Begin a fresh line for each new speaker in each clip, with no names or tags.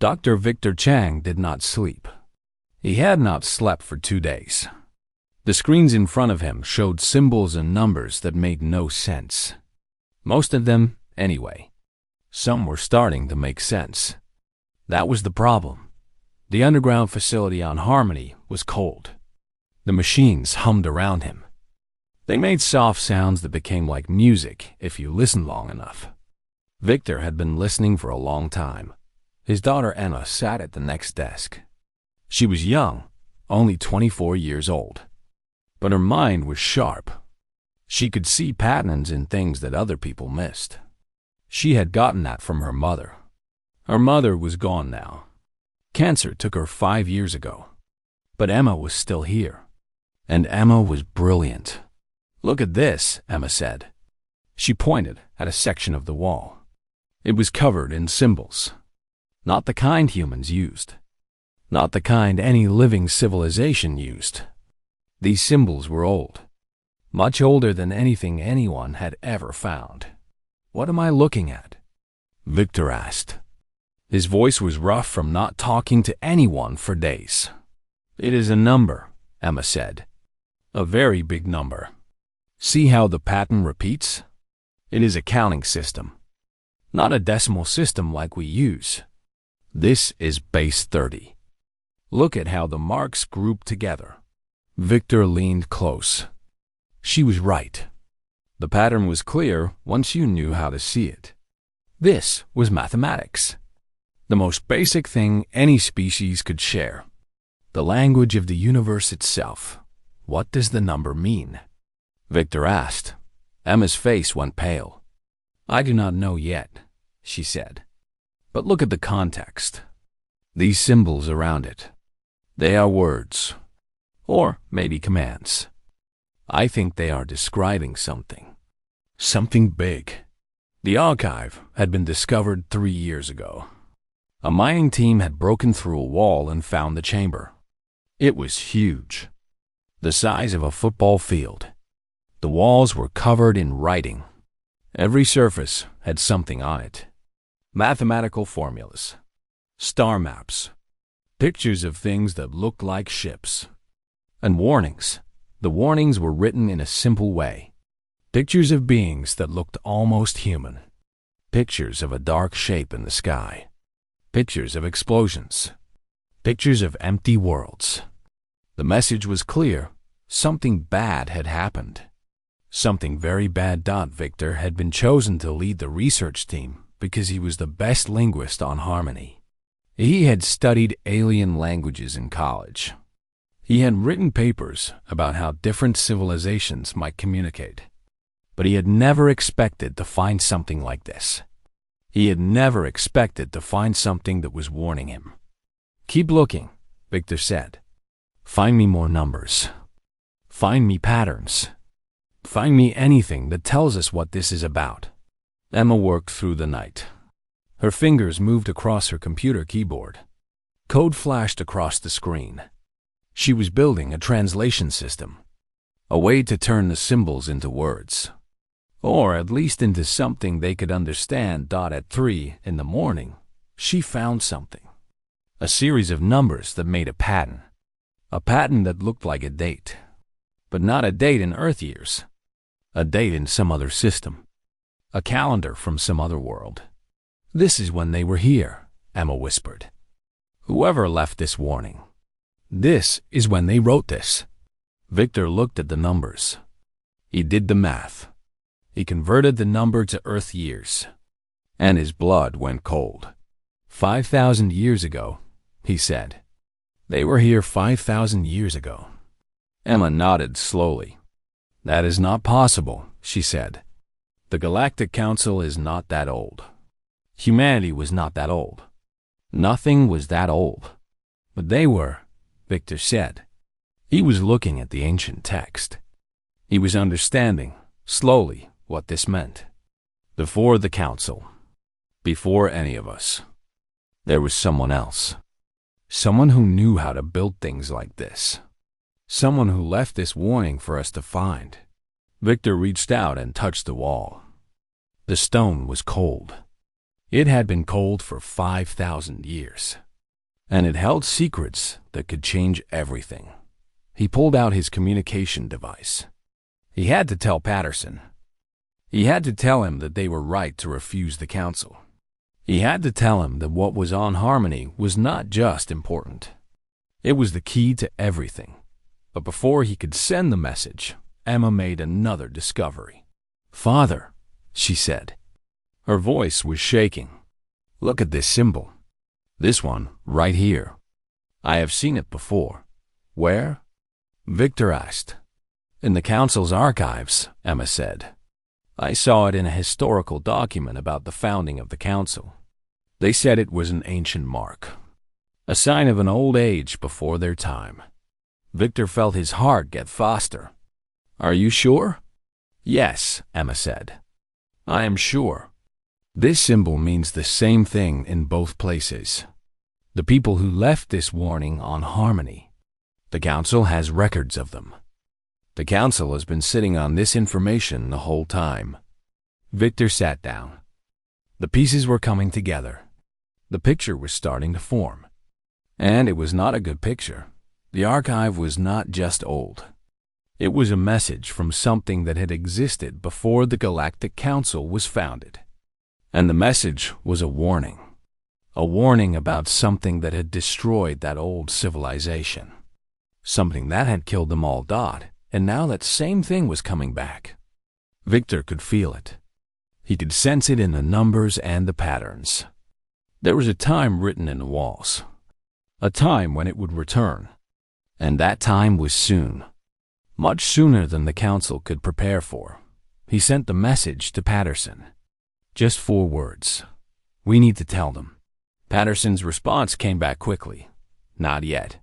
Dr. Victor Chang did not sleep. He had not slept for 2 days. The screens in front of him showed symbols and numbers that made no sense. Most of them, anyway. Some were starting to make sense. That was the problem. The underground facility on Harmony was cold. The machines hummed around him. They made soft sounds that became like music if you listened long enough. Victor had been listening for a long time. His daughter Emma sat at the next desk. She was young, only 24 years old. But her mind was sharp. She could see patterns in things that other people missed. She had gotten that from her mother. Her mother was gone now. Cancer took her 5 years ago. But Emma was still here. And Emma was brilliant. "Look at this," Emma said. She pointed at a section of the wall. It was covered in symbols. Not the kind humans used. Not the kind any living civilization used. These symbols were old. Much older than anything anyone had ever found. "What am I looking at?" Victor asked. His voice was rough from not talking to anyone for days. "It is a number," Emma said. "A very big number. See how the pattern repeats? It is a counting system. Not a decimal system like we use. This is base 30. Look at how the marks group together." Victor leaned close. She was right. The pattern was clear once you knew how to see it. This was mathematics. The most basic thing any species could share. The language of the universe itself. What does the number mean? Victor asked. Emma's face went pale. "I do not know yet," she said. "But look at the context. These symbols around it. They are words. Or maybe commands. I think they are describing something. Something big." The archive had been discovered 3 years ago. A mining team had broken through a wall and found the chamber. It was huge. The size of a football field. The walls were covered in writing. Every surface had something on it. Mathematical formulas. Star maps. Pictures of things that looked like ships. And warnings. The warnings were written in a simple way. Pictures of beings that looked almost human. Pictures of a dark shape in the sky. Pictures of explosions. Pictures of empty worlds. The message was clear. Something bad had happened. Something very bad. Victor had been chosen to lead the research team because he was the best linguist on Harmony. He had studied alien languages in college. He had written papers about how different civilizations might communicate. But he had never expected to find something like this. He had never expected to find something that was warning him. "Keep looking," Victor said. "Find me more numbers. Find me patterns. Find me anything that tells us what this is about." Emma worked through the night. Her fingers moved across her computer keyboard. Code flashed across the screen. She was building a translation system, a way to turn the symbols into words, or at least into something they could understand. At 3 in the morning, she found something. A series of numbers that made a pattern that looked like a date, but not a date in Earth years, a date in some other system, a calendar from some other world. "This is when they were here," Emma whispered. "Whoever left this warning. This is when they wrote this." Victor looked at the numbers. He did the math. He converted the number to Earth years, and his blood went cold. 5,000 years ago, he said. "They were here 5,000 years ago." Emma nodded slowly. "That is not possible," she said. "The Galactic Council is not that old. Humanity was not that old. Nothing was that old. But they were," Victor said. He was looking at the ancient text. He was understanding, slowly, what this meant. Before the Council, before any of us, there was someone else. Someone who knew how to build things like this. Someone who left this warning for us to find. Victor reached out and touched the wall. The stone was cold. It had been cold for 5,000 years, and it held secrets that could change everything. He pulled out his communication device. He had to tell Patterson. He had to tell him that they were right to refuse the council. He had to tell him that what was on Harmony was not just important. It was the key to everything. But before he could send the message, Emma made another discovery. "Father," she said. Her voice was shaking. "Look at this symbol. This one, right here. I have seen it before." "Where?" Victor asked. "In the council's archives," Emma said. "I saw it in a historical document about the founding of the council. They said it was an ancient mark, a sign of an old age before their time." Victor felt his heart get faster. "Are you sure?" "Yes," Emma said. "I am sure. This symbol means the same thing in both places. The people who left this warning on Harmony. The council has records of them. The council has been sitting on this information the whole time." Victor sat down. The pieces were coming together. The picture was starting to form. And it was not a good picture. The archive was not just old. It was a message from something that had existed before the Galactic Council was founded. And the message was a warning. A warning about something that had destroyed that old civilization. Something that had killed them all. And now that same thing was coming back. Victor could feel it. He could sense it in the numbers and the patterns. There was a time written in the walls. A time when it would return. And that time was soon. Much sooner than the council could prepare for. He sent the message to Patterson. Just 4 words. "We need to tell them." Patterson's response came back quickly. "Not yet.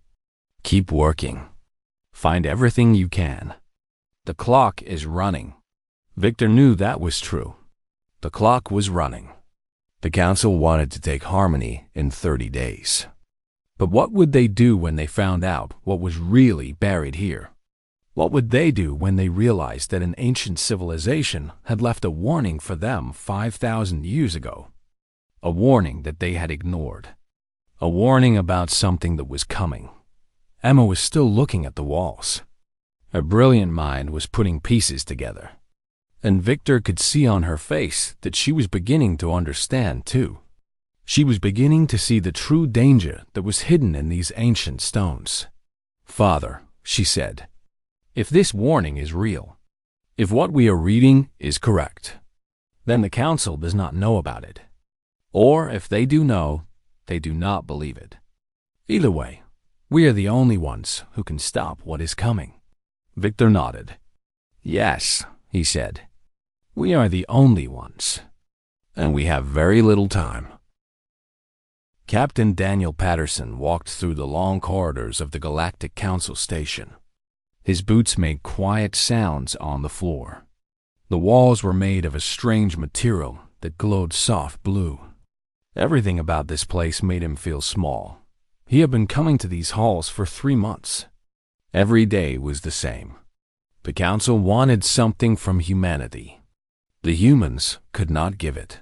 Keep working. Find everything you can. The clock is running." Victor knew that was true. The clock was running. The council wanted to take Harmony in 30 days. But what would they do when they found out what was really buried here? What would they do when they realized that an ancient civilization had left a warning for them 5,000 years ago? A warning that they had ignored. A warning about something that was coming. Emma was still looking at the walls. Her brilliant mind was putting pieces together. And Victor could see on her face that she was beginning to understand, too. She was beginning to see the true danger that was hidden in these ancient stones. "Father," she said, "if this warning is real, if what we are reading is correct, then the council does not know about it. Or if they do know, they do not believe it. Either way, we are the only ones who can stop what is coming." Victor nodded. "Yes," he said. "We are the only ones. And we have very little time." Captain Daniel Patterson walked through the long corridors of the Galactic Council station. His boots made quiet sounds on the floor. The walls were made of a strange material that glowed soft blue. Everything about this place made him feel small. He had been coming to these halls for 3 months. Every day was the same. The council wanted something from humanity. The humans could not give it.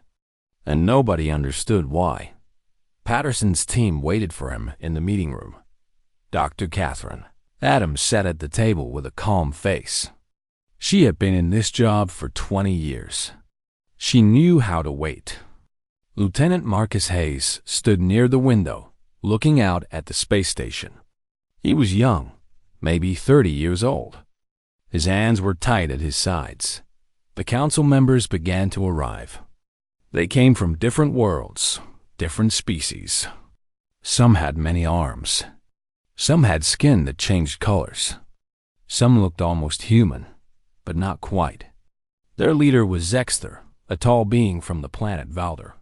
And nobody understood why. Patterson's team waited for him in the meeting room. Dr. Catherine Adams sat at the table with a calm face. She had been in this job for 20 years. She knew how to wait. Lieutenant Marcus Hayes stood near the window, looking out at the space station. He was young, maybe 30 years old. His hands were tight at his sides. The council members began to arrive. They came from different worlds, different species. Some had many arms. Some had skin that changed colors. Some looked almost human, but not quite. Their leader was Zexter, a tall being from the planet Valder.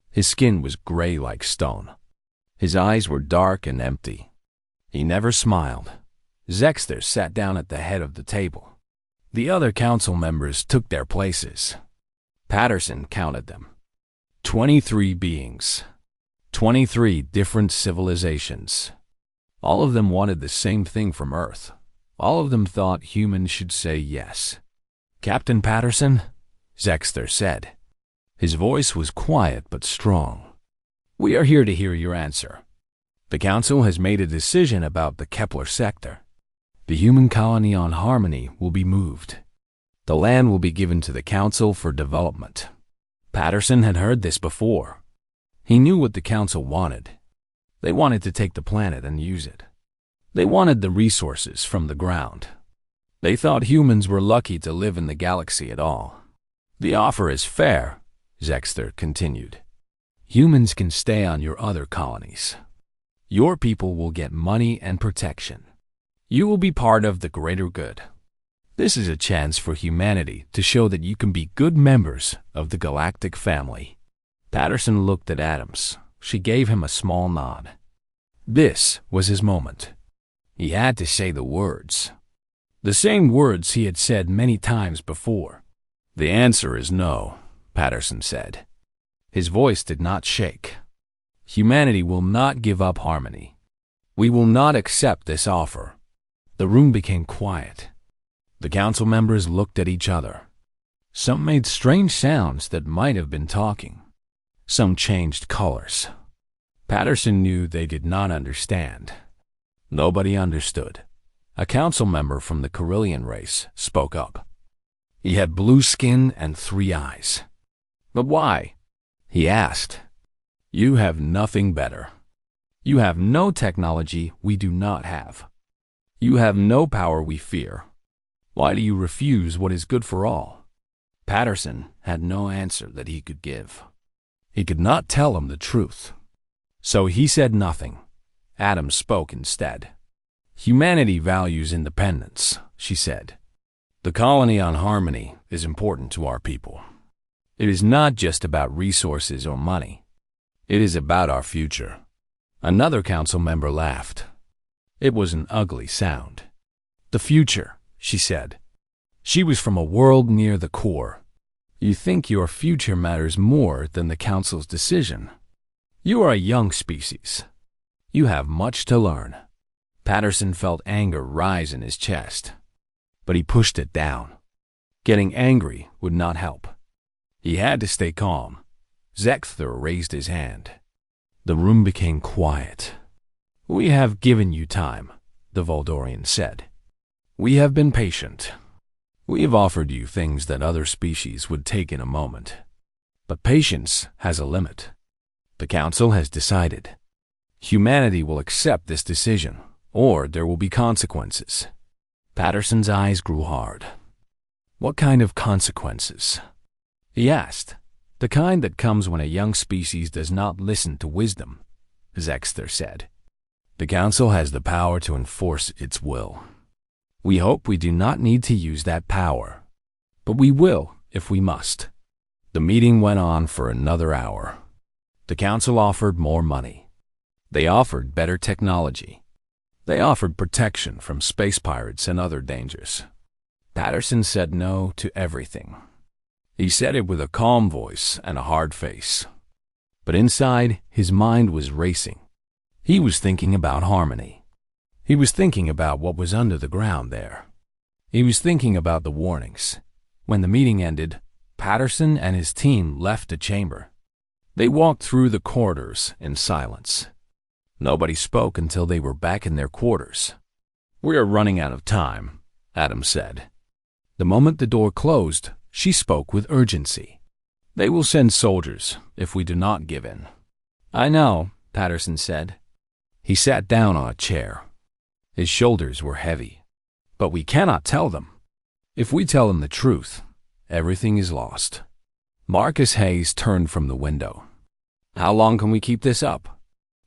His skin was gray like stone. His eyes were dark and empty. He never smiled. Zexter sat down at the head of the table. The other council members took their places. Patterson counted them. 23 beings. 23 different civilizations. All of them wanted the same thing from Earth. All of them thought humans should say yes. "Captain Patterson," Zexter said. His voice was quiet but strong. "We are here to hear your answer. The Council has made a decision about the Kepler sector. The human colony on Harmony will be moved. The land will be given to the Council for development." Patterson had heard this before. He knew what the Council wanted. They wanted to take the planet and use it. They wanted the resources from the ground. They thought humans were lucky to live in the galaxy at all. "The offer is fair," Zexter continued. "Humans can stay on your other colonies. Your people will get money and protection. You will be part of the greater good. This is a chance for humanity to show that you can be good members of the galactic family." Patterson looked at Adams. She gave him a small nod. This was his moment. He had to say the words. The same words he had said many times before. "The answer is no," Patterson said. His voice did not shake. "Humanity will not give up Harmony. We will not accept this offer." The room became quiet. The council members looked at each other. Some made strange sounds that might have been talking. Some changed colors. Patterson knew they did not understand. Nobody understood. A council member from the Carillion race spoke up. He had blue skin and 3 eyes. "But why?" he asked. "You have nothing better. You have no technology we do not have. You have no power we fear. Why do you refuse what is good for all?" Patterson had no answer that he could give. He could not tell him the truth. So he said nothing. Adams spoke instead. "Humanity values independence," she said. "The colony on Harmony is important to our people. It is not just about resources or money. It is about our future." Another council member laughed. It was an ugly sound. "The future," she said. She was from a world near the core. "You think your future matters more than the council's decision. You are a young species. You have much to learn." Patterson felt anger rise in his chest, but he pushed it down. Getting angry would not help. He had to stay calm. Zexter raised his hand. The room became quiet. "We have given you time," the Voldorian said. "We have been patient. We have offered you things that other species would take in a moment. But patience has a limit. The Council has decided. Humanity will accept this decision, or there will be consequences." Patterson's eyes grew hard. "What kind of consequences?" he asked. "The kind that comes when a young species does not listen to wisdom," Zexter said. "The Council has the power to enforce its will. We hope we do not need to use that power, but we will if we must." The meeting went on for another hour. The Council offered more money. They offered better technology. They offered protection from space pirates and other dangers. Patterson said no to everything. He said it with a calm voice and a hard face. But inside, his mind was racing. He was thinking about Harmony. He was thinking about what was under the ground there. He was thinking about the warnings. When the meeting ended, Patterson and his team left the chamber. They walked through the corridors in silence. Nobody spoke until they were back in their quarters. "We are running out of time," Adams said. The moment the door closed, she spoke with urgency. "They will send soldiers if we do not give in." "I know," Patterson said. He sat down on a chair. His shoulders were heavy. "But we cannot tell them. If we tell them the truth, everything is lost." Marcus Hayes turned from the window. "How long can we keep this up?"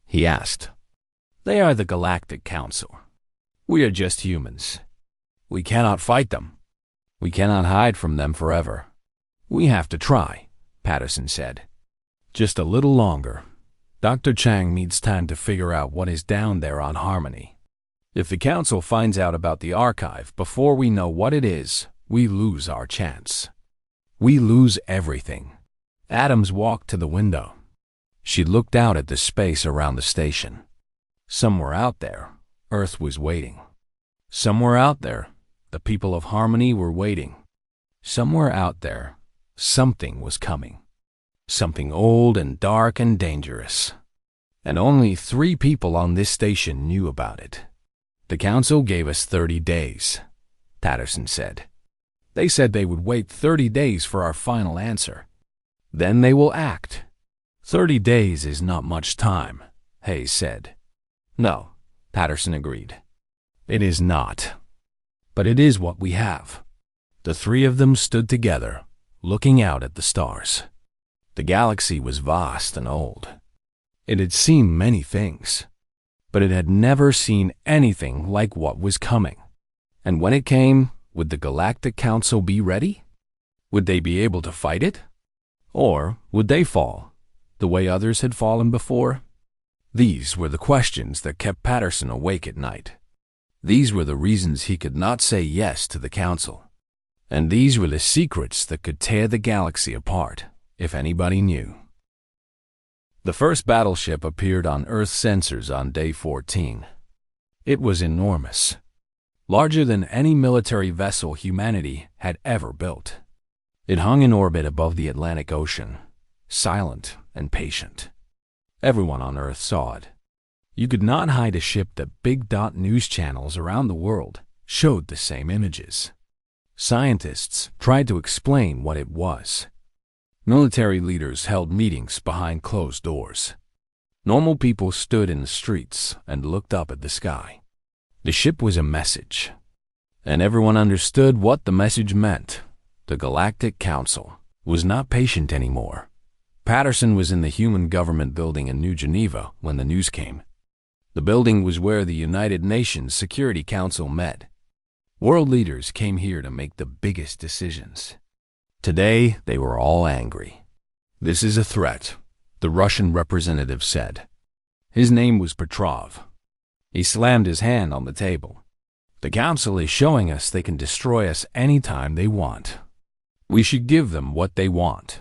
he asked. "They are the Galactic Council. We are just humans. We cannot fight them. We cannot hide from them forever. We have to try," Patterson said. "Just a little longer. Dr. Chang needs time to figure out what is down there on Harmony. If the Council finds out about the archive before we know what it is, we lose our chance. We lose everything." Adams walked to the window. She looked out at the space around the station. Somewhere out there, Earth was waiting. Somewhere out there, the people of Harmony were waiting. Somewhere out there, something was coming. something old and dark and dangerous. And only 3 people on this station knew about it. The council gave us 30 days, Patterson said. They said they would wait 30 days for our final answer. Then they will act. 30 days is not much time, Hayes said. No, Patterson agreed. It is not. But it is what we have. The 3 of them stood together, looking out at the stars. The galaxy was vast and old. It had seen many things, but it had never seen anything like what was coming. And when it came, would the Galactic Council be ready? Would they be able to fight it? Or would they fall, the way others had fallen before? These were the questions that kept Patterson awake at night. These were the reasons he could not say yes to the Council. And these were the secrets that could tear the galaxy apart, if anybody knew. The first battleship appeared on Earth sensors on day 14. It was enormous, larger than any military vessel humanity had ever built. It hung in orbit above the Atlantic Ocean, silent and patient. Everyone on Earth saw it. You could not hide a ship that big dot news channels around the world showed the same images. Scientists tried to explain what it was. Military leaders held meetings behind closed doors. Normal people stood in the streets and looked up at the sky. The ship was a message, and everyone understood what the message meant. The Galactic Council was not patient anymore. Patterson was in the human government building in New Geneva when the news came. The building was where the United Nations Security Council met. World leaders came here to make the biggest decisions. Today, they were all angry. This is a threat, the Russian representative said. His name was Petrov. He slammed his hand on the table. The Council is showing us they can destroy us anytime they want. We should give them what they want.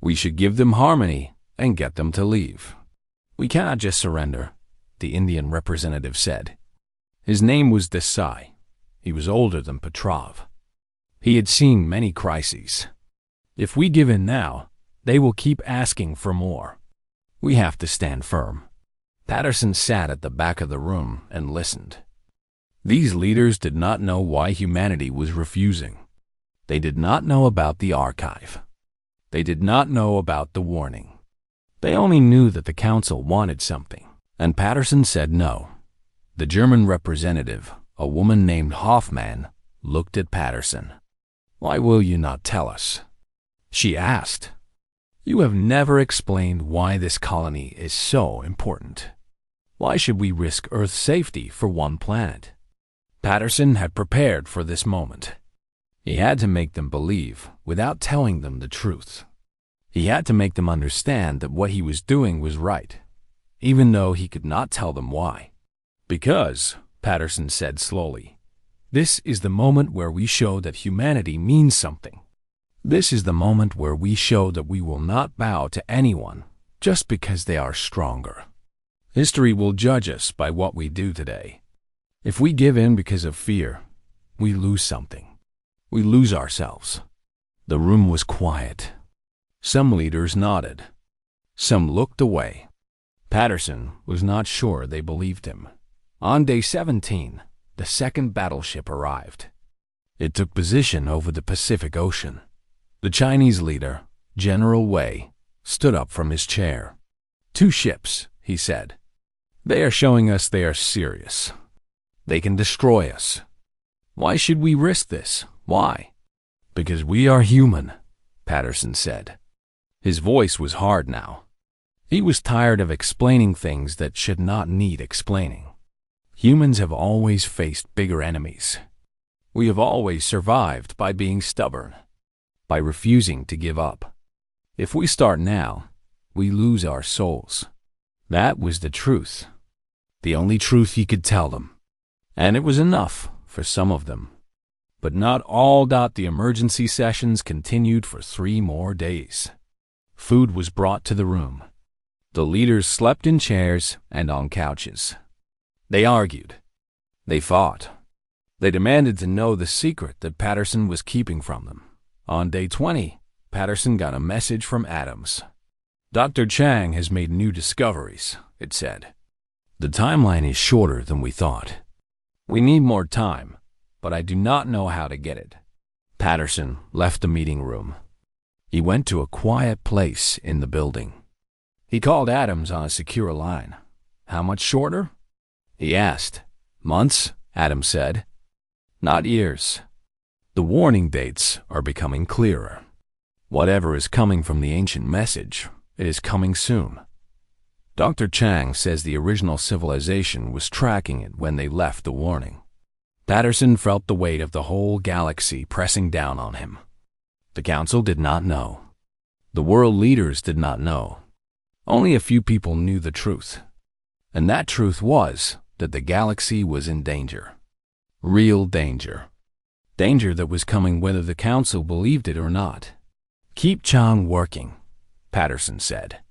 We should give them harmony and get them to leave. We cannot just surrender, the Indian representative said. His name was Desai. He was older than Petrov. He had seen many crises. If we give in now, they will keep asking for more. We have to stand firm. Patterson sat at the back of the room and listened. These leaders did not know why humanity was refusing. They did not know about the archive. They did not know about the warning. They only knew that the Council wanted something, and Patterson said no. The German representative, a woman named Hoffman, looked at Patterson. Why will you not tell us? She asked. You have never explained why this colony is so important. Why should we risk Earth's safety for one planet? Patterson had prepared for this moment. He had to make them believe without telling them the truth. He had to make them understand that what he was doing was right, even though he could not tell them why. Because, Patterson said slowly, this is the moment where we show that humanity means something. This is the moment where we show that we will not bow to anyone just because they are stronger. History will judge us by what we do today. If we give in because of fear, we lose something. We lose ourselves. The room was quiet. Some leaders nodded. Some looked away. Patterson was not sure they believed him. On day 17, the second battleship arrived. It took position over the Pacific Ocean. The Chinese leader, General Wei, stood up from his chair. 2 ships, he said. They are showing us they are serious. They can destroy us. Why should we risk this? Why? Because we are human, Patterson said. His voice was hard now. He was tired of explaining things that should not need explaining. Humans have always faced bigger enemies. We have always survived by being stubborn, by refusing to give up. If we start now, we lose our souls. That was the truth. The only truth he could tell them. And it was enough for some of them. But not all. The emergency sessions continued for 3 more days. Food was brought to the room. The leaders slept in chairs and on couches. They argued. They fought. They demanded to know the secret that Patterson was keeping from them. On day 20, Patterson got a message from Adams. Dr. Chang has made new discoveries, it said. The timeline is shorter than we thought. We need more time, but I do not know how to get it. Patterson left the meeting room. He went to a quiet place in the building. He called Adams on a secure line. How much shorter? He asked. Months, Adams said. Not years. The warning dates are becoming clearer. Whatever is coming from the ancient message, it is coming soon. Dr. Chang says the original civilization was tracking it when they left the warning. Patterson felt the weight of the whole galaxy pressing down on him. The Council did not know. The world leaders did not know. Only a few people knew the truth. And that truth was that the galaxy was in danger. Real danger. Danger that was coming whether the Council believed it or not. Keep Chang working, Patterson said.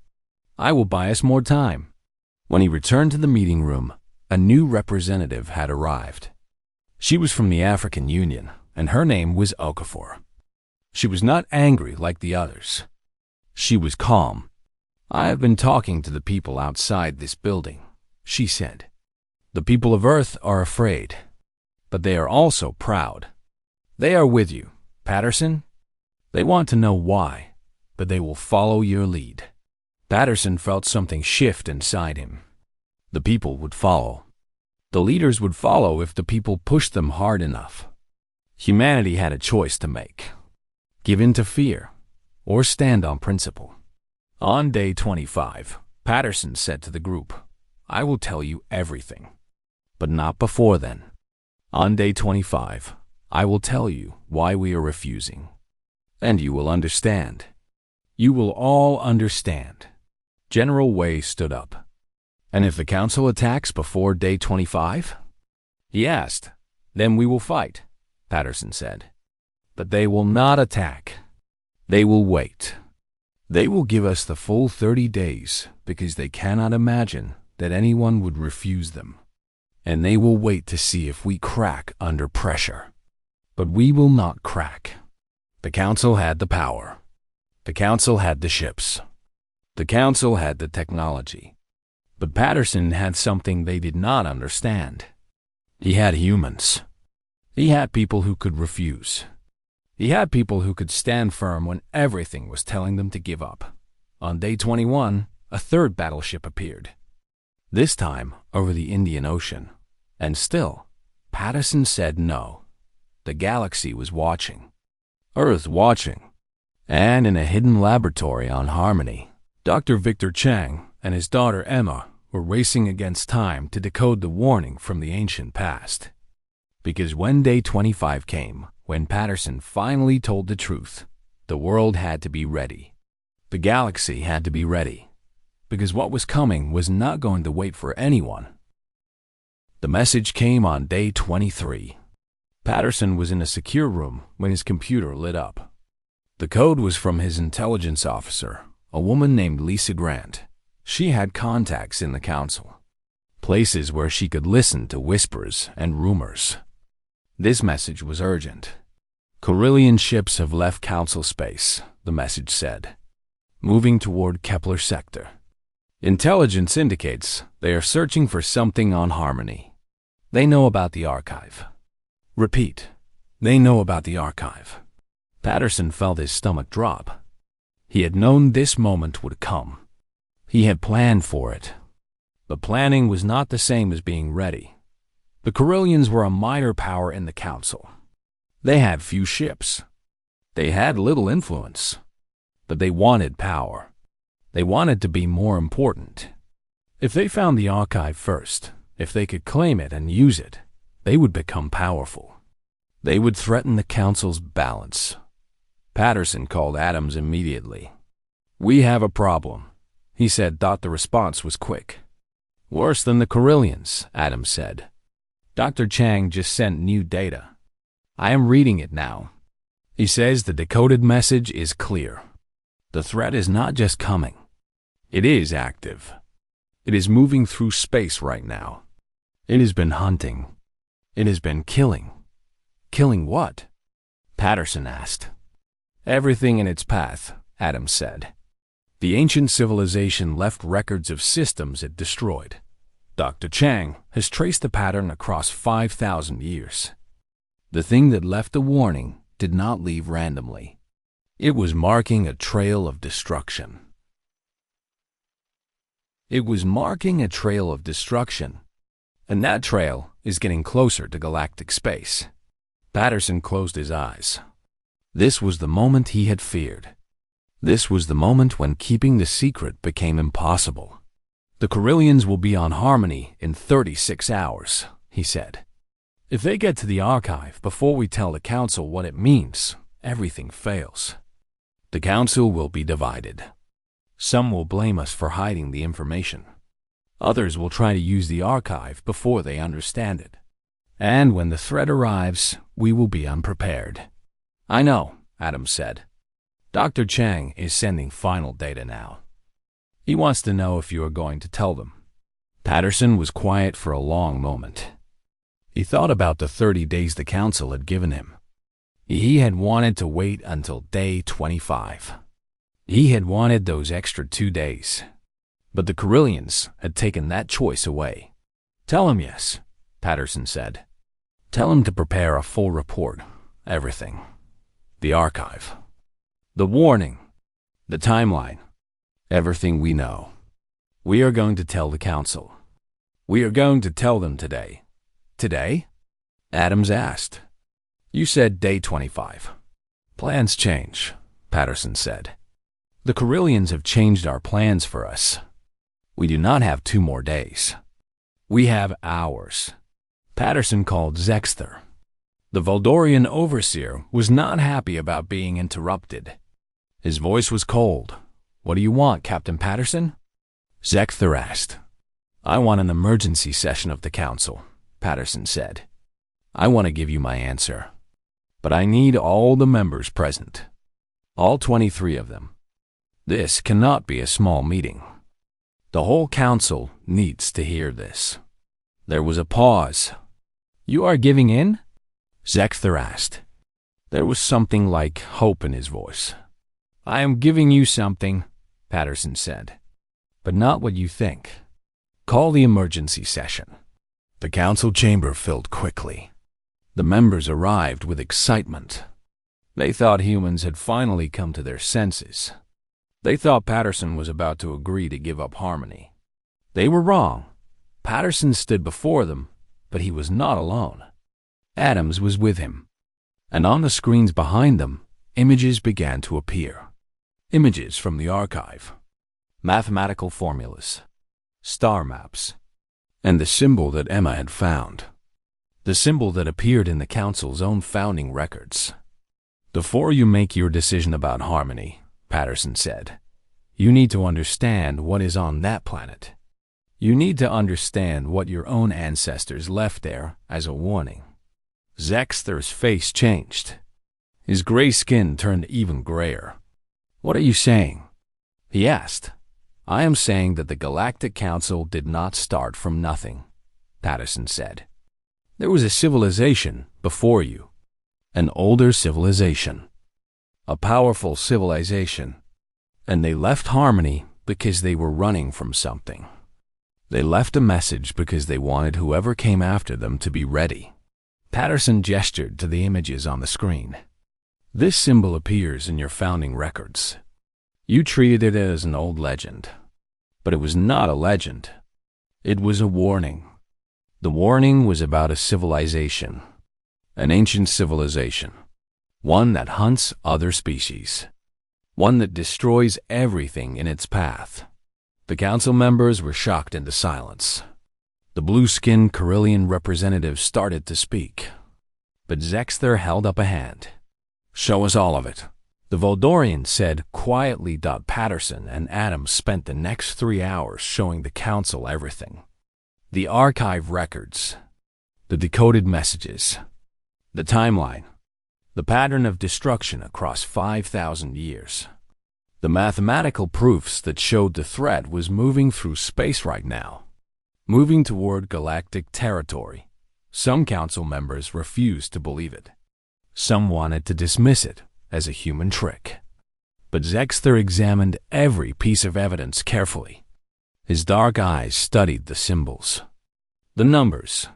I will buy us more time. When he returned to the meeting room, a new representative had arrived. She was from the African Union, and her name was Okafor. She was not angry like the others. She was calm. I have been talking to the people outside this building, she said. The people of Earth are afraid, but they are also proud. They are with you, Patterson. They want to know why, but they will follow your lead. Patterson felt something shift inside him. The people would follow. The leaders would follow if the people pushed them hard enough. Humanity had a choice to make. Give in to fear, or stand on principle. On day 25, Patterson said to the group, I will tell you everything, but not before then. On day 25, I will tell you why we are refusing, and you will understand. You will all understand. General Wei stood up. And if the Council attacks before day 25? He asked. Then we will fight, Patterson said. But they will not attack. They will wait. They will give us the full 30 days because they cannot imagine that anyone would refuse them. And they will wait to see if we crack under pressure. But we will not crack. The Council had the power. The Council had the ships. The Council had the technology. But Patterson had something they did not understand. He had humans. He had people who could refuse. He had people who could stand firm when everything was telling them to give up. On day 21, a third battleship appeared. This time over the Indian Ocean. And still, Patterson said no. The galaxy was watching. Earth watching. And in a hidden laboratory on Harmony, Dr. Victor Chang and his daughter Emma were racing against time to decode the warning from the ancient past. Because when day 25 came, when Patterson finally told the truth, the world had to be ready. The galaxy had to be ready. Because what was coming was not going to wait for anyone. The message came on day 23. Patterson was in a secure room when his computer lit up. The code was from his intelligence officer, a woman named Lisa Grant. She had contacts in the Council, places where she could listen to whispers and rumors. This message was urgent. Corellian ships have left Council space, the message said, moving toward Kepler sector. Intelligence indicates they are searching for something on Harmony. They know about the archive. Repeat, they know about the archive. Patterson felt his stomach drop. He had known this moment would come. He had planned for it. But planning was not the same as being ready. The Corellians were a minor power in the Council. They had few ships. They had little influence. But they wanted power. They wanted to be more important. If they found the archive first, if they could claim it and use it, they would become powerful. They would threaten the Council's balance. Patterson called Adams immediately. We have a problem. He said the response was quick. Worse than the Corellians, Adams said. Dr. Chang just sent new data. I am reading it now. He says the decoded message is clear. The threat is not just coming. It is active. It is moving through space right now. It has been hunting. It has been killing. Killing what? Patterson asked. Everything in its path, Adams said. The ancient civilization left records of systems it destroyed. Dr. Chang has traced the pattern across 5,000 years. The thing that left the warning did not leave randomly. It was marking a trail of destruction. It was marking a trail of destruction, and that trail is getting closer to galactic space. Patterson closed his eyes. This was the moment he had feared. This was the moment when keeping the secret became impossible. The Corellians will be on Harmony in 36 hours, he said. If they get to the archive before we tell the Council what it means, everything fails. The Council will be divided. Some will blame us for hiding the information. Others will try to use the archive before they understand it. And when the threat arrives, we will be unprepared. I know, Adams said. Dr. Chang is sending final data now. He wants to know if you are going to tell them. Patterson was quiet for a long moment. He thought about the 30 days the Council had given him. He had wanted to wait until day 25. He had wanted those extra 2 days. But the Corellians had taken that choice away. Tell him yes, Patterson said. Tell him to prepare a full report. Everything. The archive. The warning. The timeline. Everything we know. We are going to tell the Council. We are going to tell them today. Today? Adams asked. You said day 25. Plans change, Patterson said. The Corellians have changed our plans for us. We do not have 2 more days. We have hours. Patterson called Zexter. The Voldorian overseer was not happy about being interrupted. His voice was cold. What do you want, Captain Patterson? Zexter asked. I want an emergency session of the Council, Patterson said. I want to give you my answer. But I need all the members present. All 23 of them. This cannot be a small meeting. The whole Council needs to hear this. There was a pause. You are giving in? Zexter asked. There was something like hope in his voice. I am giving you something, Patterson said. But not what you think. Call the emergency session. The Council chamber filled quickly. The members arrived with excitement. They thought humans had finally come to their senses. They thought Patterson was about to agree to give up Harmony. They were wrong. Patterson stood before them, but he was not alone. Adams was with him. And on the screens behind them, images began to appear. Images from the archive. Mathematical formulas. Star maps. And the symbol that Emma had found. The symbol that appeared in the Council's own founding records. Before you make your decision about Harmony, Patterson said, you need to understand what is on that planet. You need to understand what your own ancestors left there as a warning. Zexter's face changed. His gray skin turned even grayer. What are you saying? He asked. I am saying that the Galactic Council did not start from nothing, Patterson said. There was a civilization before you. An older civilization. A powerful civilization. And they left Harmony because they were running from something. They left a message because they wanted whoever came after them to be ready. Patterson gestured to the images on the screen. This symbol appears in your founding records. You treated it as an old legend. But it was not a legend. It was a warning. The warning was about a civilization. An ancient civilization. One that hunts other species. One that destroys everything in its path. The Council members were shocked into silence. The blue-skinned Corellian representative started to speak. But Zexter held up a hand. Show us all of it. The Voldorian said quietly. Patterson and Adams spent the next 3 hours showing the Council everything. The archive records. The decoded messages. The timeline. The pattern of destruction across 5,000 years. The mathematical proofs that showed the threat was moving through space right now. Moving toward galactic territory. Some Council members refused to believe it. Some wanted to dismiss it, as a human trick. But Zexter examined every piece of evidence carefully. His dark eyes studied the symbols, the numbers,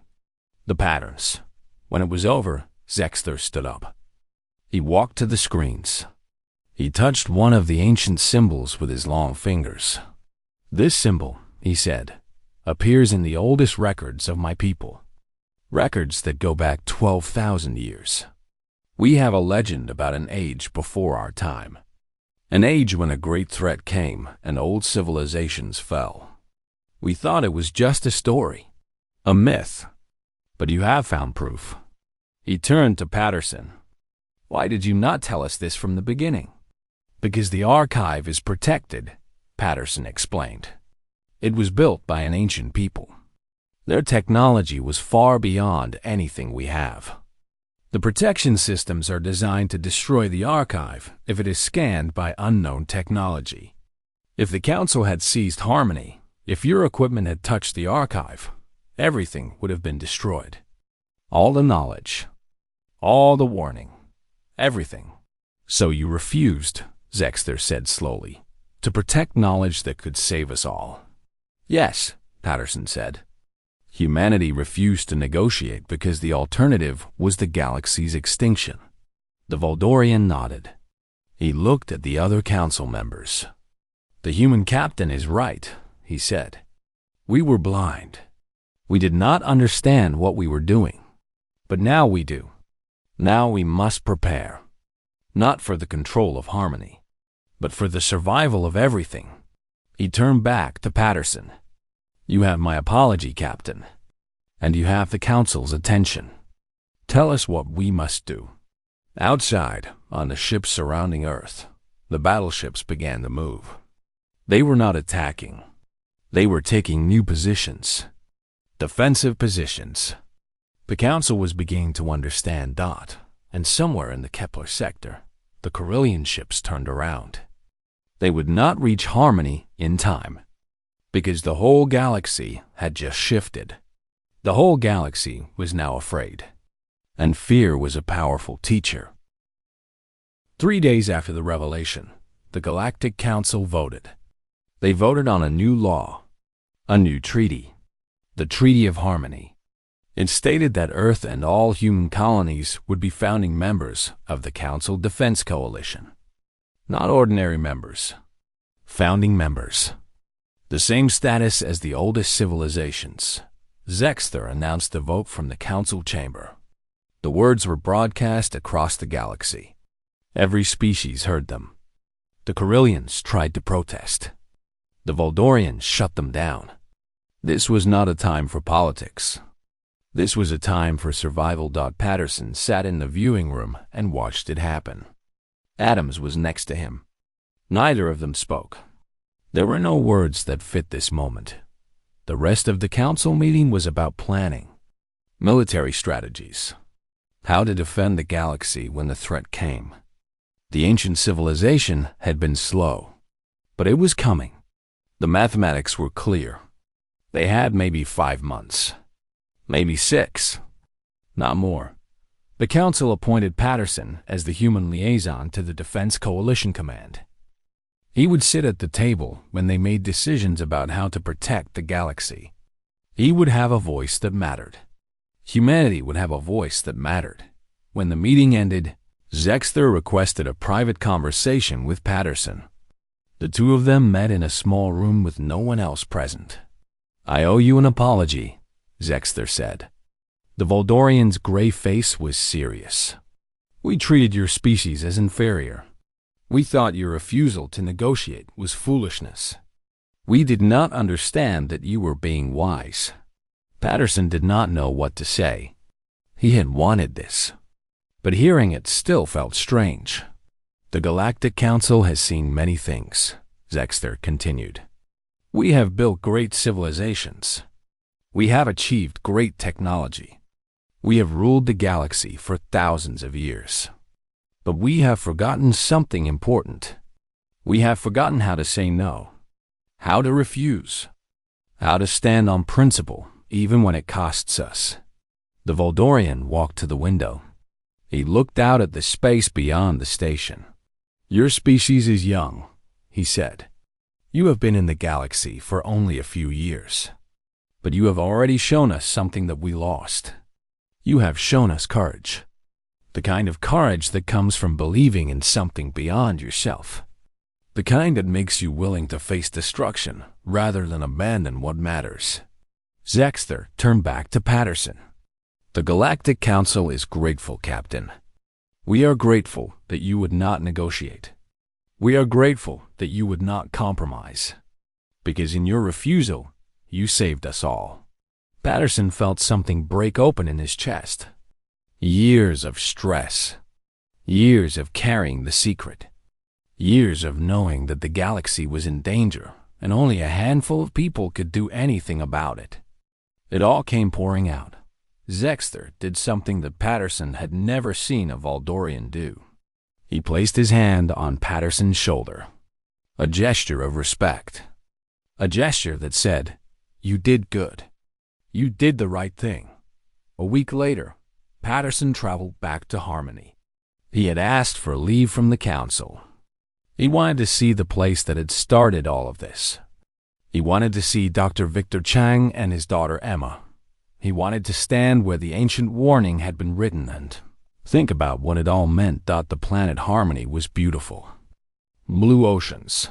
the patterns. When it was over, Zexter stood up. He walked to the screens. He touched one of the ancient symbols with his long fingers. "This symbol," he said, "appears in the oldest records of my people. Records that go back 12,000 years. We have a legend about an age before our time. An age when a great threat came and old civilizations fell. We thought it was just a story, a myth. But you have found proof." He turned to Patterson. "Why did you not tell us this from the beginning?" "Because the archive is protected," Patterson explained. "It was built by an ancient people. Their technology was far beyond anything we have. The protection systems are designed to destroy the archive if it is scanned by unknown technology. If the Council had seized Harmony, if your equipment had touched the archive, everything would have been destroyed. All the knowledge, all the warning, everything. So you refused," Zexter said slowly, "to protect knowledge that could save us all." "Yes," Patterson said. "Humanity refused to negotiate because the alternative was the galaxy's extinction." The Voldorian nodded. He looked at the other council members. "The human captain is right," he said. "We were blind. We did not understand what we were doing. But now we do. Now we must prepare. Not for the control of Harmony, but for the survival of everything." He turned back to Patterson. "You have my apology, Captain, and you have the Council's attention. Tell us what we must do." Outside, on the ships surrounding Earth, the battleships began to move. They were not attacking. They were taking new positions, defensive positions. The Council was beginning to understand Dot, and somewhere in the Kepler sector, the Corellian ships turned around. They would not reach Harmony in time, because the whole galaxy had just shifted. The whole galaxy was now afraid, and fear was a powerful teacher. 3 days after the revelation, the Galactic Council voted. They voted on a new law, a new treaty, the Treaty of Harmony. It stated that Earth and all human colonies would be founding members of the Council Defense Coalition. Not ordinary members, founding members. The same status as the oldest civilizations. Zexter announced the vote from the council chamber. The words were broadcast across the galaxy. Every species heard them. The Corellians tried to protest. The Voldorians shut them down. This was not a time for politics. This was a time for survival. Patterson sat in the viewing room and watched it happen. Adams was next to him. Neither of them spoke. There were no words that fit this moment. The rest of the council meeting was about planning, military strategies, how to defend the galaxy when the threat came. The ancient civilization had been slow, but it was coming. The mathematics were clear. They had maybe 5 months, maybe 6, not more. The council appointed Patterson as the human liaison to the Defense Coalition Command. He would sit at the table when they made decisions about how to protect the galaxy. He would have a voice that mattered. Humanity would have a voice that mattered. When the meeting ended, Zexter requested a private conversation with Patterson. The two of them met in a small room with no one else present. "I owe you an apology," Zexter said. The Voldorian's gray face was serious. "We treated your species as inferior. We thought your refusal to negotiate was foolishness. We did not understand that you were being wise." Patterson did not know what to say. He had wanted this, but hearing it still felt strange. "The Galactic Council has seen many things," Zexter continued. "We have built great civilizations. We have achieved great technology. We have ruled the galaxy for thousands of years. But we have forgotten something important. We have forgotten how to say no, how to refuse, how to stand on principle even when it costs us." The Voldorian walked to the window. He looked out at the space beyond the station. "Your species is young," he said. "You have been in the galaxy for only a few years. But you have already shown us something that we lost. You have shown us courage. The kind of courage that comes from believing in something beyond yourself. The kind that makes you willing to face destruction rather than abandon what matters." Zexter turned back to Patterson. "The Galactic Council is grateful, Captain. We are grateful that you would not negotiate. We are grateful that you would not compromise. Because in your refusal, you saved us all." Patterson felt something break open in his chest. Years of stress. Years of carrying the secret. Years of knowing that the galaxy was in danger and only a handful of people could do anything about it. It all came pouring out. Zexter did something that Patterson had never seen a Voldorian do. He placed his hand on Patterson's shoulder. A gesture of respect. A gesture that said, "You did good. You did the right thing." A week later, Patterson traveled back to Harmony. He had asked for leave from the council. He wanted to see the place that had started all of this. He wanted to see Dr. Victor Chang and his daughter Emma. He wanted to stand where the ancient warning had been written and think about what it all meant. The planet Harmony was beautiful. Blue oceans.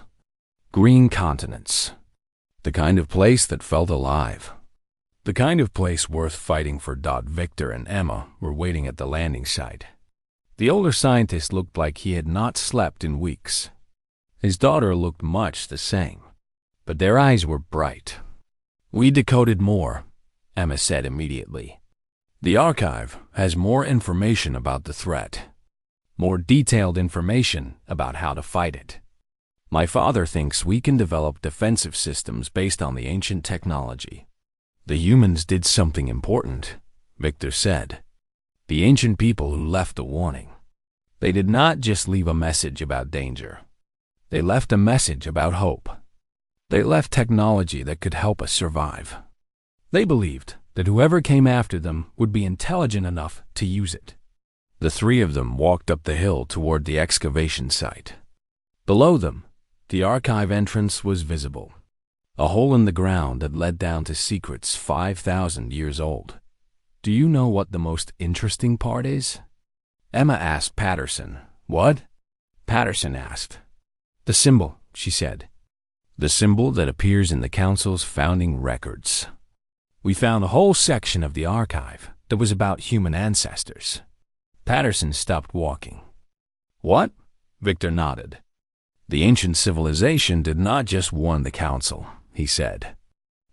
Green continents. The kind of place that felt alive. The kind of place worth fighting for. Victor and Emma were waiting at the landing site. The older scientist looked like he had not slept in weeks. His daughter looked much the same, but their eyes were bright. "We decoded more," Emma said immediately. "The archive has more information about the threat, more detailed information about how to fight it. My father thinks we can develop defensive systems based on the ancient technology." "The humans did something important," Victor said. "The ancient people who left a warning. They did not just leave a message about danger. They left a message about hope. They left technology that could help us survive. They believed that whoever came after them would be intelligent enough to use it." The three of them walked up the hill toward the excavation site. Below them, the archive entrance was visible. A hole in the ground that led down to secrets 5,000 years old. "Do you know what the most interesting part is?" Emma asked Patterson. "What?" Patterson asked. "The symbol," she said. "The symbol that appears in the Council's founding records. We found a whole section of the archive that was about human ancestors." Patterson stopped walking. "What?" Victor nodded. "The ancient civilization did not just warn the Council," he said.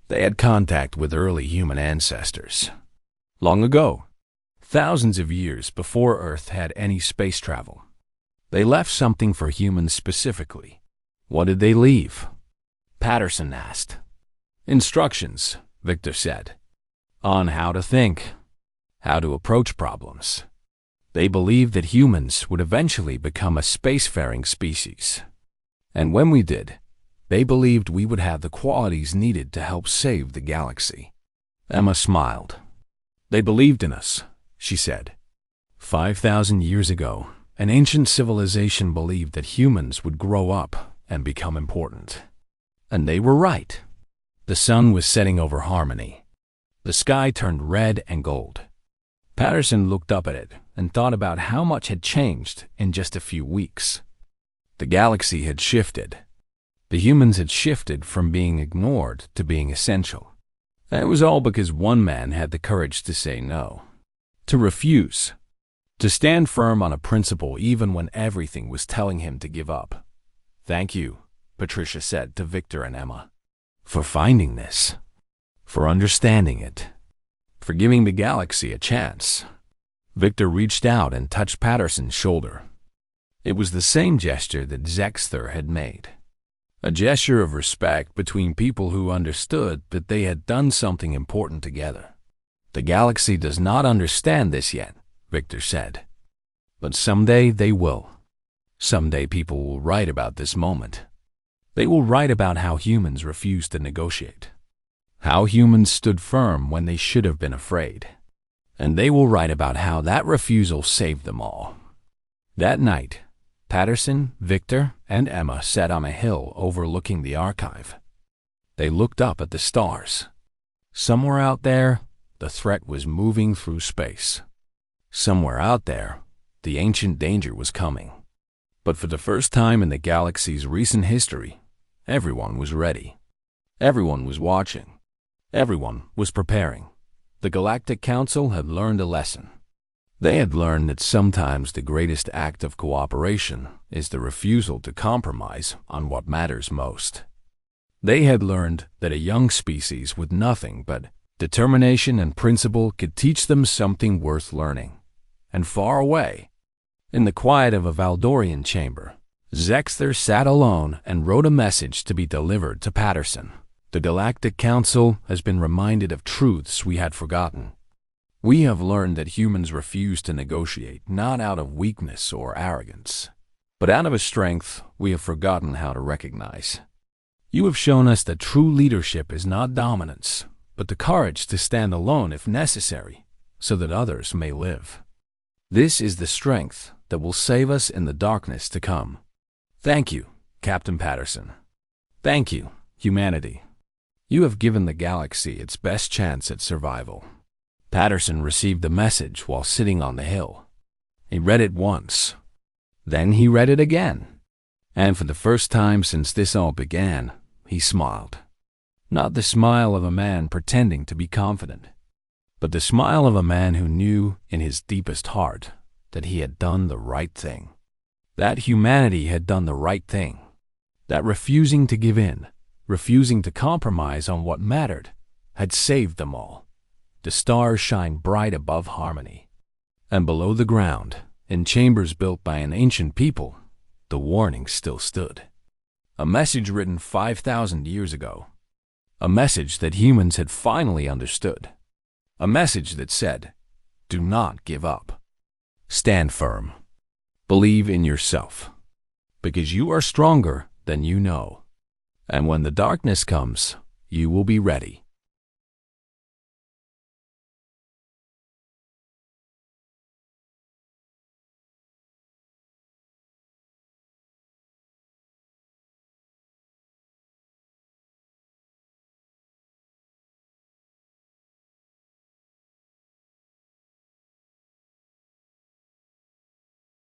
"They had contact with early human ancestors. Long ago, thousands of years before Earth had any space travel. They left something for humans specifically." "What did they leave?" Patterson asked. "Instructions," Victor said, "on how to think, how to approach problems. They believed that humans would eventually become a spacefaring species. And when we did, they believed we would have the qualities needed to help save the galaxy." Emma smiled. "They believed in us," she said. 5,000 years ago, an ancient civilization believed that humans would grow up and become important. And they were right. The sun was setting over Harmony. The sky turned red and gold. Patterson looked up at it and thought about how much had changed in just a few weeks. The galaxy had shifted. The humans had shifted from being ignored to being essential. And it was all because one man had the courage to say no, to refuse, to stand firm on a principle even when everything was telling him to give up. "Thank you," Patricia said to Victor and Emma, "for finding this, for understanding it, for giving the galaxy a chance." Victor reached out and touched Patterson's shoulder. It was the same gesture that Zexter had made. A gesture of respect between people who understood that they had done something important together. "The galaxy does not understand this yet," Victor said. "But someday they will. Someday people will write about this moment. They will write about how humans refused to negotiate. How humans stood firm when they should have been afraid. And they will write about how that refusal saved them all. That night, Patterson, Victor, and Emma sat on a hill overlooking the archive. They looked up at the stars. Somewhere out there, the threat was moving through space. Somewhere out there, the ancient danger was coming. But for the first time in the galaxy's recent history, everyone was ready. Everyone was watching. Everyone was preparing. The Galactic Council had learned a lesson. They had learned that sometimes the greatest act of cooperation is the refusal to compromise on what matters most. They had learned that a young species with nothing but determination and principle could teach them something worth learning. And far away, in the quiet of a Valdorian chamber, Zexter sat alone and wrote a message to be delivered to Patterson. The Galactic Council has been reminded of truths we had forgotten. We have learned that humans refuse to negotiate not out of weakness or arrogance, but out of a strength we have forgotten how to recognize. You have shown us that true leadership is not dominance, but the courage to stand alone if necessary, so that others may live. This is the strength that will save us in the darkness to come. Thank you, Captain Patterson. Thank you, humanity. You have given the galaxy its best chance at survival. Patterson received the message while sitting on the hill. He read it once. Then he read it again. And for the first time since this all began, he smiled. Not the smile of a man pretending to be confident, but the smile of a man who knew in his deepest heart that he had done the right thing. That humanity had done the right thing. That refusing to give in, refusing to compromise on what mattered, had saved them all. The stars shine bright above harmony. And below the ground, in chambers built by an ancient people, the warning still stood. A message written 5,000 years ago. A message that humans had finally understood. A message that said, do not give up. Stand firm. Believe in yourself. Because you are stronger than you know. And when the darkness comes, you will be ready.